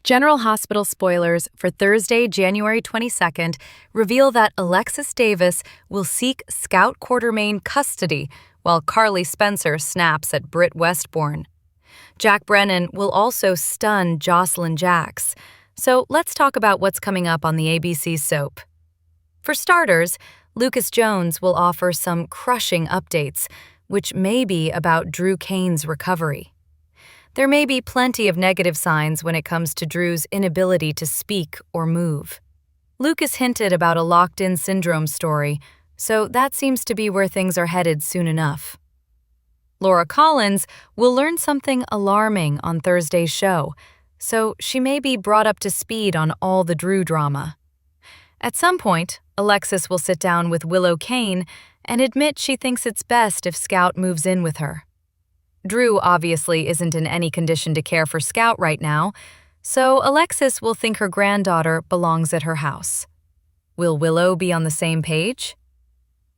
General Hospital spoilers for Thursday, January 22nd reveal that Alexis Davis will seek Scout Quartermain custody while Carly Spencer snaps at Britt Westbourne. Jack Brennan will also stun Jocelyn Jacks. So let's talk about what's coming up on the ABC soap. For starters, Lucas Jones will offer some crushing updates, which may be about Drew Kane's recovery. There may be plenty of negative signs when it comes to Drew's inability to speak or move. Lucas hinted about a locked-in syndrome story, so that seems to be where things are headed soon enough. Laura Collins will learn something alarming on Thursday's show, so she may be brought up to speed on all the Drew drama. At some point, Alexis will sit down with Willow Kane and admit she thinks it's best if Scout moves in with her. Drew obviously isn't in any condition to care for Scout right now, so Alexis will think her granddaughter belongs at her house. Will Willow be on the same page?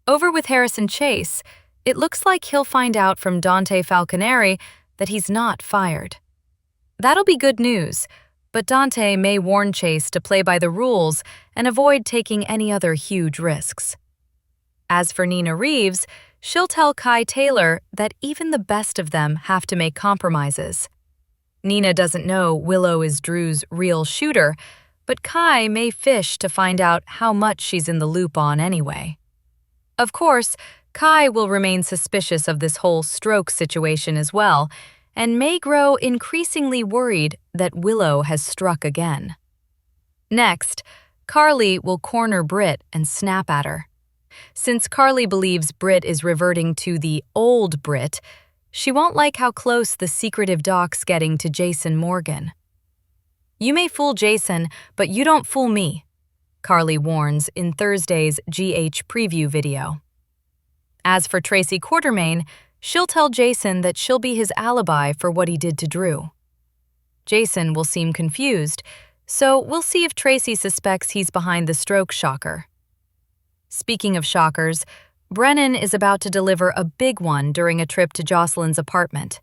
Over with Harrison Chase, it looks like he'll find out from Dante Falconeri that he's not fired. That'll be good news, but Dante may warn Chase to play by the rules and avoid taking any other huge risks. As for Nina Reeves, she'll tell Kai Taylor that even the best of them have to make compromises. Nina doesn't know Willow is Drew's real shooter, but Kai may fish to find out how much she's in the loop on anyway. Of course, Kai will remain suspicious of this whole stroke situation as well, and may grow increasingly worried that Willow has struck again. Next, Carly will corner Britt and snap at her. Since Carly believes Britt is reverting to the old Britt, she won't like how close the secretive doc's getting to Jason Morgan. "You may fool Jason, but you don't fool me," Carly warns in Thursday's GH preview video. As for Tracy Quartermain, she'll tell Jason that she'll be his alibi for what he did to Drew. Jason will seem confused, so we'll see if Tracy suspects he's behind the stroke shocker. Speaking of shockers, Brennan is about to deliver a big one during a trip to Jocelyn's apartment.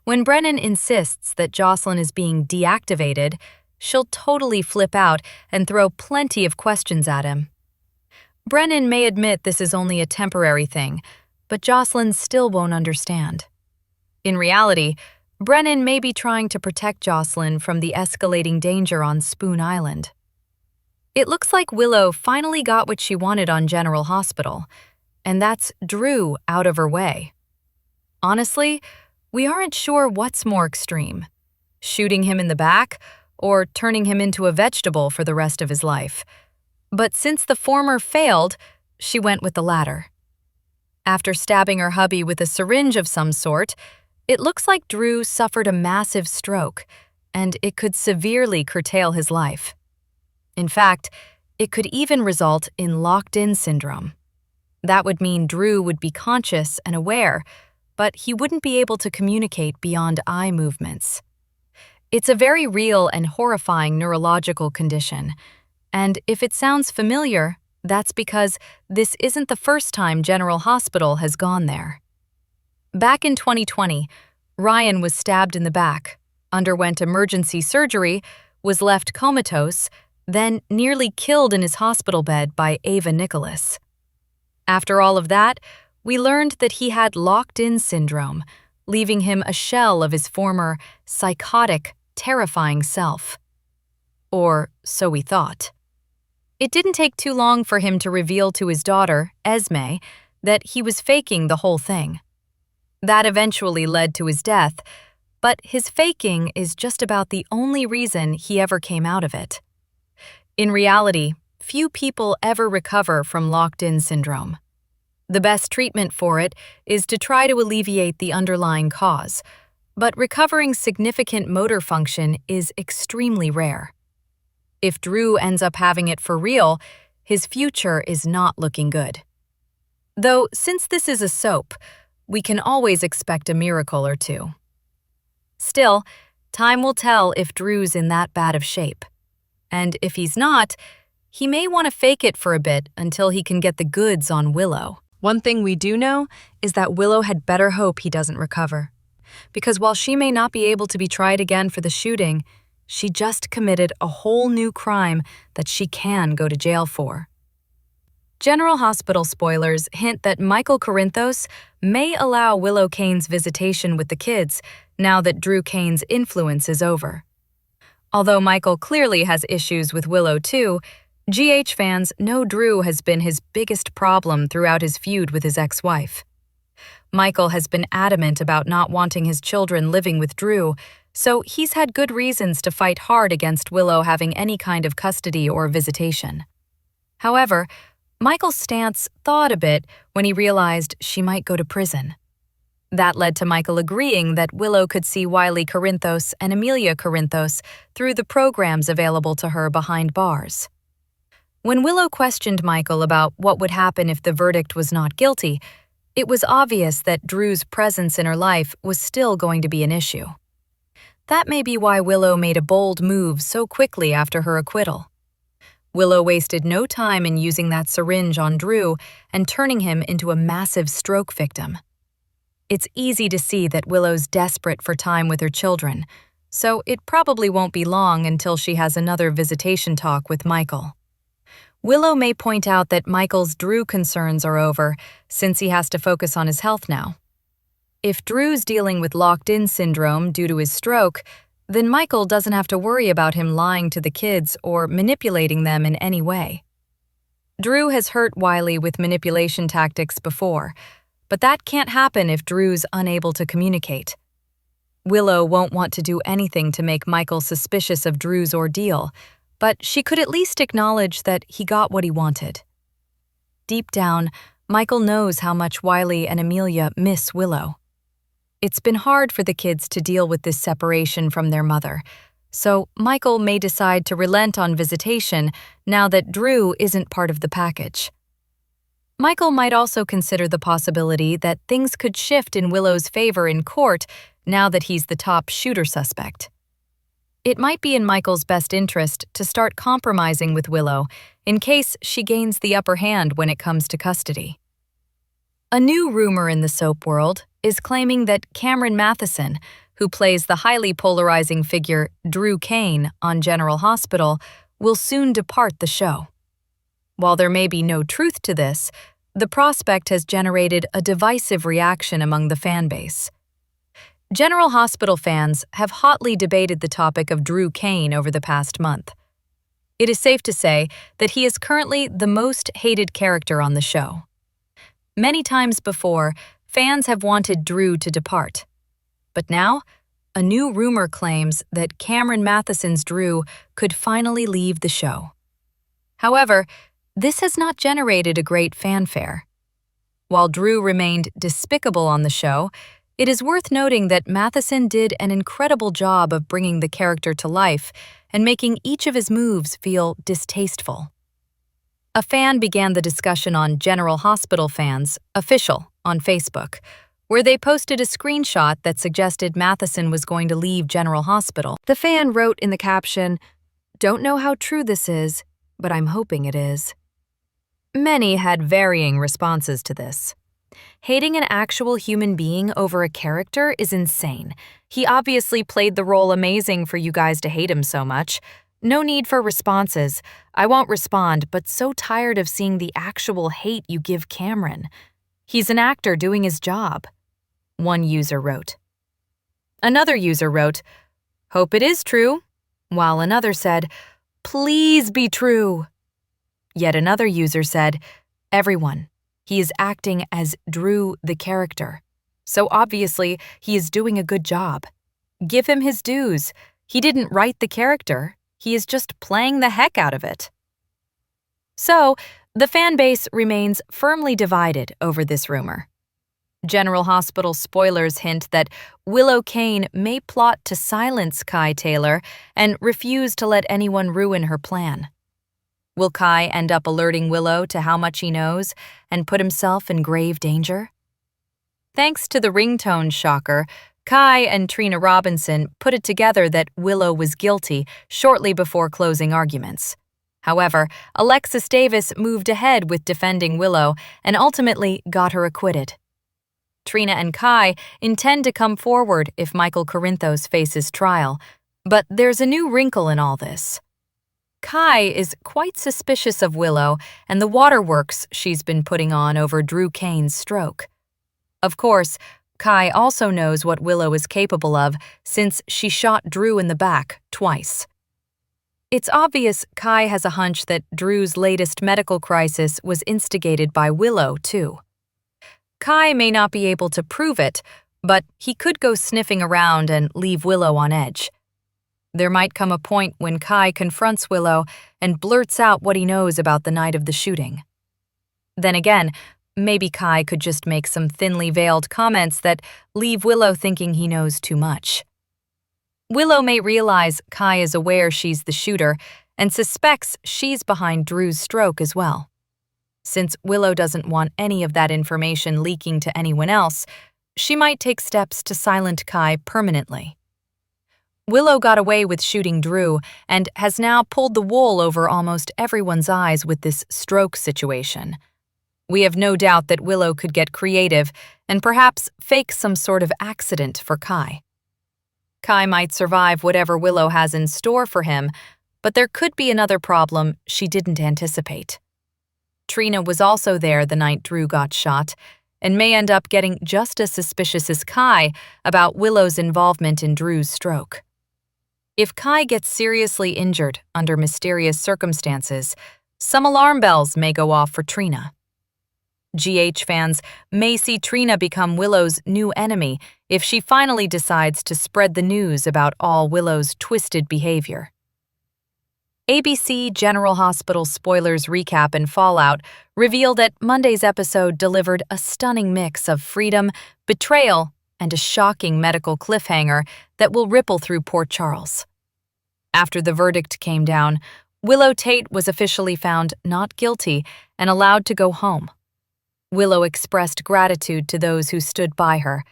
When Brennan insists that Jocelyn is being deactivated, she'll totally flip out and throw plenty of questions at him. Brennan may admit this is only a temporary thing, but Jocelyn still won't understand. In reality, Brennan may be trying to protect Jocelyn from the escalating danger on Spoon Island. It looks like Willow finally got what she wanted on General Hospital, and that's Drew out of her way. Honestly, we aren't sure what's more extreme, shooting him in the back or turning him into a vegetable for the rest of his life. But since the former failed, she went with the latter. After stabbing her hubby with a syringe of some sort, it looks like Drew suffered a massive stroke, and it could severely curtail his life. In fact, it could even result in locked-in syndrome. That would mean Drew would be conscious and aware, but he wouldn't be able to communicate beyond eye movements. It's a very real and horrifying neurological condition, and if it sounds familiar, that's because this isn't the first time General Hospital has gone there. Back in 2020, Ryan was stabbed in the back, underwent emergency surgery, was left comatose, then nearly killed in his hospital bed by Ava Nicholas. After all of that, we learned that he had locked-in syndrome, leaving him a shell of his former, psychotic, terrifying self. Or so we thought. It didn't take too long for him to reveal to his daughter, Esme, that he was faking the whole thing. That eventually led to his death, but his faking is just about the only reason he ever came out of it. In reality, few people ever recover from locked-in syndrome. The best treatment for it is to try to alleviate the underlying cause, but recovering significant motor function is extremely rare. If Drew ends up having it for real, his future is not looking good. Though, since this is a soap, we can always expect a miracle or two. Still, time will tell if Drew's in that bad of shape. And if he's not, he may want to fake it for a bit until he can get the goods on Willow. One thing we do know is that Willow had better hope he doesn't recover. Because while she may not be able to be tried again for the shooting, She just committed a whole new crime that she can go to jail for. General Hospital spoilers hint that Michael Corinthos may allow Willow Kane's visitation with the kids now that Drew Kane's influence is over. Although Michael clearly has issues with Willow too, GH fans know Drew has been his biggest problem throughout his feud with his ex-wife. Michael has been adamant about not wanting his children living with Drew, so he's had good reasons to fight hard against Willow having any kind of custody or visitation. However, Michael's stance thawed a bit when he realized she might go to prison. That led to Michael agreeing that Willow could see Wiley Corinthos and Amelia Corinthos through the programs available to her behind bars. When Willow questioned Michael about what would happen if the verdict was not guilty, it was obvious that Drew's presence in her life was still going to be an issue. That may be why Willow made a bold move so quickly after her acquittal. Willow wasted no time in using that syringe on Drew and turning him into a massive stroke victim. It's easy to see that Willow's desperate for time with her children, so it probably won't be long until she has another visitation talk with Michael. Willow may point out that Michael's Drew concerns are over, since he has to focus on his health now. If Drew's dealing with locked-in syndrome due to his stroke, then Michael doesn't have to worry about him lying to the kids or manipulating them in any way. Drew has hurt Wiley with manipulation tactics before, but that can't happen if Drew's unable to communicate. Willow won't want to do anything to make Michael suspicious of Drew's ordeal, but she could at least acknowledge that he got what he wanted. Deep down, Michael knows how much Wiley and Amelia miss Willow. It's been hard for the kids to deal with this separation from their mother, so Michael may decide to relent on visitation now that Drew isn't part of the package. Michael might also consider the possibility that things could shift in Willow's favor in court now that he's the top shooter suspect. It might be in Michael's best interest to start compromising with Willow in case she gains the upper hand when it comes to custody. A new rumor in the soap world is claiming that Cameron Matheson, who plays the highly polarizing figure Drew Kane on General Hospital, will soon depart the show. While there may be no truth to this, the prospect has generated a divisive reaction among the fan base. General Hospital fans have hotly debated the topic of Drew Kane over the past month. It is safe to say that he is currently the most hated character on the show. Many times before, fans have wanted Drew to depart. But now, a new rumor claims that Cameron Matheson's Drew could finally leave the show. However, this has not generated a great fanfare. While Drew remained despicable on the show, it is worth noting that Matheson did an incredible job of bringing the character to life and making each of his moves feel distasteful. A fan began the discussion on General Hospital Fans Official on Facebook, where they posted a screenshot that suggested Matheson was going to leave General Hospital. The fan wrote in the caption, "Don't know how true this is, but I'm hoping it is." Many had varying responses to this. Hating an actual human being over a character is insane. He obviously played the role amazing for you guys to hate him so much. No need for responses. I won't respond, but so tired of seeing the actual hate you give Cameron. He's an actor doing his job, one user wrote. Another user wrote, "Hope it is true," while another said, "Please be true." Yet another user said, "Everyone, he is acting as Drew the character. So obviously, he is doing a good job. Give him his dues. He didn't write the character. He is just playing the heck out of it." So, the fan base remains firmly divided over this rumor. General Hospital spoilers hint that Willow Kane may plot to silence Kai Taylor and refuse to let anyone ruin her plan. Will Kai end up alerting Willow to how much he knows and put himself in grave danger? Thanks to the ringtone shocker, Kai and Trina Robinson put it together that Willow was guilty shortly before closing arguments. However, Alexis Davis moved ahead with defending Willow and ultimately got her acquitted. Trina and Kai intend to come forward if Michael Corinthos faces trial, But there's a new wrinkle in all this. Kai is quite suspicious of Willow and the waterworks she's been putting on over Drew Kane's stroke. Of course, Kai also knows what Willow is capable of since she shot Drew in the back twice. It's obvious Kai has a hunch that Drew's latest medical crisis was instigated by Willow, too. Kai may not be able to prove it, but he could go sniffing around and leave Willow on edge. There might come a point when Kai confronts Willow and blurts out what he knows about the night of the shooting. Then again, maybe Kai could just make some thinly veiled comments that leave Willow thinking he knows too much. Willow may realize Kai is aware she's the shooter and suspects she's behind Drew's stroke as well. Since Willow doesn't want any of that information leaking to anyone else, she might take steps to silence Kai permanently. Willow got away with shooting Drew and has now pulled the wool over almost everyone's eyes with this stroke situation. We have no doubt that Willow could get creative and perhaps fake some sort of accident for Kai. Kai might survive whatever Willow has in store for him, but there could be another problem she didn't anticipate. Trina was also there the night Drew got shot and may end up getting just as suspicious as Kai about Willow's involvement in Drew's stroke. If Kai gets seriously injured under mysterious circumstances, some alarm bells may go off for Trina. GH fans may see Trina become Willow's new enemy if she finally decides to spread the news about all Willow's twisted behavior. ABC General Hospital spoilers recap and fallout reveal that Monday's episode delivered a stunning mix of freedom, betrayal, and a shocking medical cliffhanger that will ripple through Port Charles. After the verdict came down, Willow Tate was officially found not guilty and allowed to go home. Willow expressed gratitude to those who stood by her,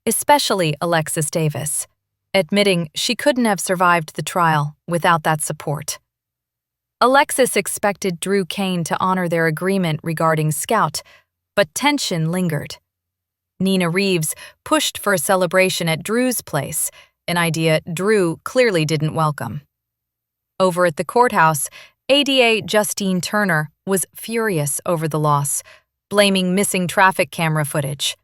especially Alexis Davis, admitting she couldn't have survived the trial without that support. Alexis expected Drew Kane to honor their agreement regarding Scout, but tension lingered. Nina Reeves pushed for a celebration at Drew's place, an idea Drew clearly didn't welcome. Over at the courthouse, ADA Justine Turner was furious over the loss, blaming missing traffic camera footage.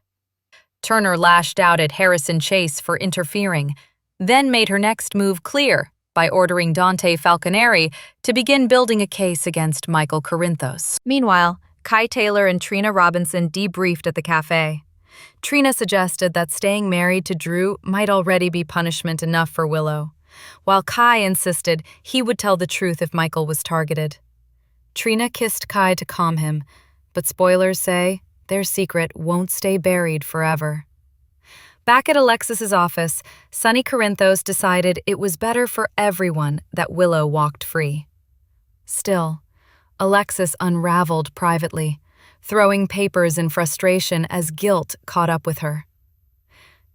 Turner lashed out at Harrison Chase for interfering, then made her next move clear by ordering Dante Falconeri to begin building a case against Michael Corinthos. Meanwhile, Kai Taylor and Trina Robinson debriefed at the cafe. Trina suggested that staying married to Drew might already be punishment enough for Willow, while Kai insisted he would tell the truth if Michael was targeted. Trina kissed Kai to calm him, but spoilers say their secret won't stay buried forever. Back at Alexis's office, Sonny Corinthos decided it was better for everyone that Willow walked free. Still, Alexis unraveled privately, throwing papers in frustration as guilt caught up with her.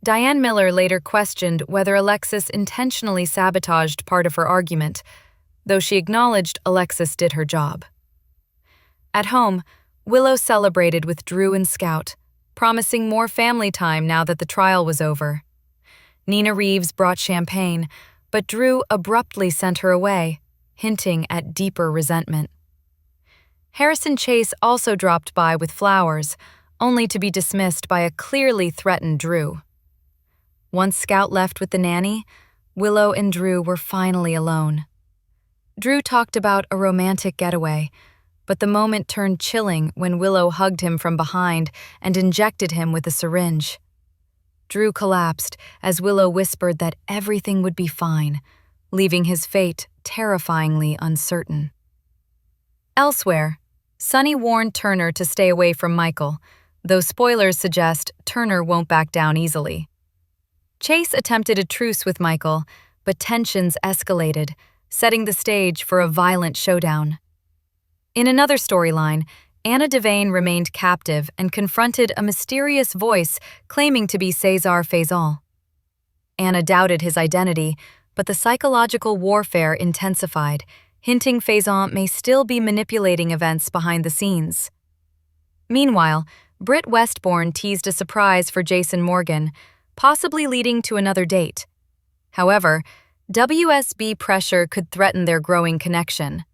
Diane Miller later questioned whether Alexis intentionally sabotaged part of her argument, though she acknowledged Alexis did her job. At home, Willow celebrated with Drew and Scout, promising more family time now that the trial was over. Nina Reeves brought champagne, but Drew abruptly sent her away, hinting at deeper resentment. Harrison Chase also dropped by with flowers, only to be dismissed by a clearly threatened Drew. Once Scout left with the nanny, Willow and Drew were finally alone. Drew talked about a romantic getaway, but the moment turned chilling when Willow hugged him from behind and injected him with a syringe. Drew collapsed as Willow whispered that everything would be fine, leaving his fate terrifyingly uncertain. Elsewhere, Sonny warned Turner to stay away from Michael, though spoilers suggest Turner won't back down easily. Chase attempted a truce with Michael, but tensions escalated, setting the stage for a violent showdown. In another storyline, Anna Devane remained captive and confronted a mysterious voice claiming to be César Faisal. Anna doubted his identity, but the psychological warfare intensified, hinting Faisal may still be manipulating events behind the scenes. Meanwhile, Britt Westbourne teased a surprise for Jason Morgan, possibly leading to another date. However, WSB pressure could threaten their growing connection.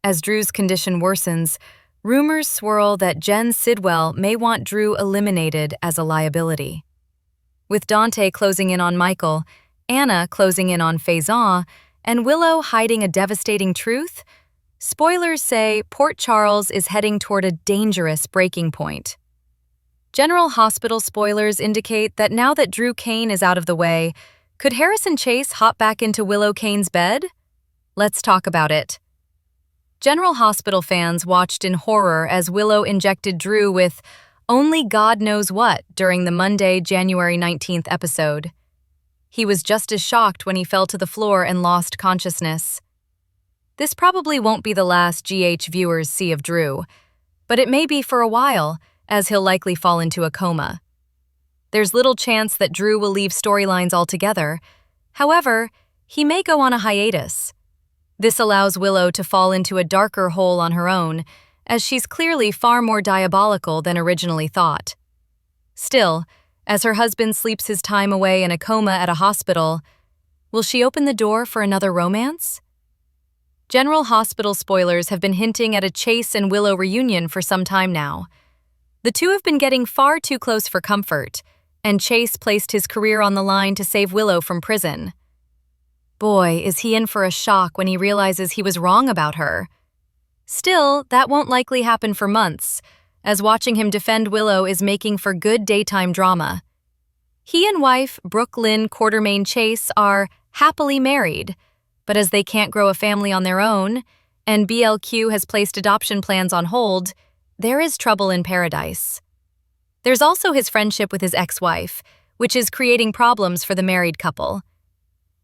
As Drew's condition worsens, rumors swirl that Jen Sidwell may want Drew eliminated as a liability. With Dante closing in on Michael, Anna closing in on Faison, and Willow hiding a devastating truth, spoilers say Port Charles is heading toward a dangerous breaking point. General Hospital spoilers indicate that now that Drew Kane is out of the way, could Harrison Chase hop back into Willow Kane's bed? Let's talk about it. General Hospital fans watched in horror as Willow injected Drew with only God knows what during the Monday, January 19th episode. He was just as shocked when he fell to the floor and lost consciousness. This probably won't be the last GH viewers see of Drew, but it may be for a while, as he'll likely fall into a coma. There's little chance that Drew will leave storylines altogether. However, he may go on a hiatus. This allows Willow to fall into a darker hole on her own, as she's clearly far more diabolical than originally thought. Still, as her husband sleeps his time away in a coma at a hospital, will she open the door for another romance? General Hospital spoilers have been hinting at a Chase and Willow reunion for some time now. The two have been getting far too close for comfort, and Chase placed his career on the line to save Willow from prison. Boy, is he in for a shock when he realizes he was wrong about her. Still, that won't likely happen for months, as watching him defend Willow is making for good daytime drama. He and wife, Brooke Lynn Quartermaine Chase, are happily married, but as they can't grow a family on their own, and BLQ has placed adoption plans on hold, there is trouble in paradise. There's also his friendship with his ex-wife, which is creating problems for the married couple.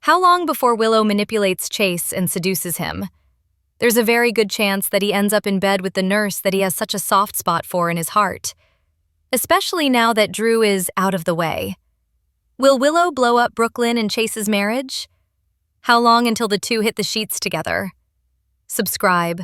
How long before Willow manipulates Chase and seduces him? There's a very good chance that he ends up in bed with the nurse that he has such a soft spot for in his heart, especially now that Drew is out of the way. Will Willow blow up Brooklyn and Chase's marriage? How long until the two hit the sheets together? Subscribe.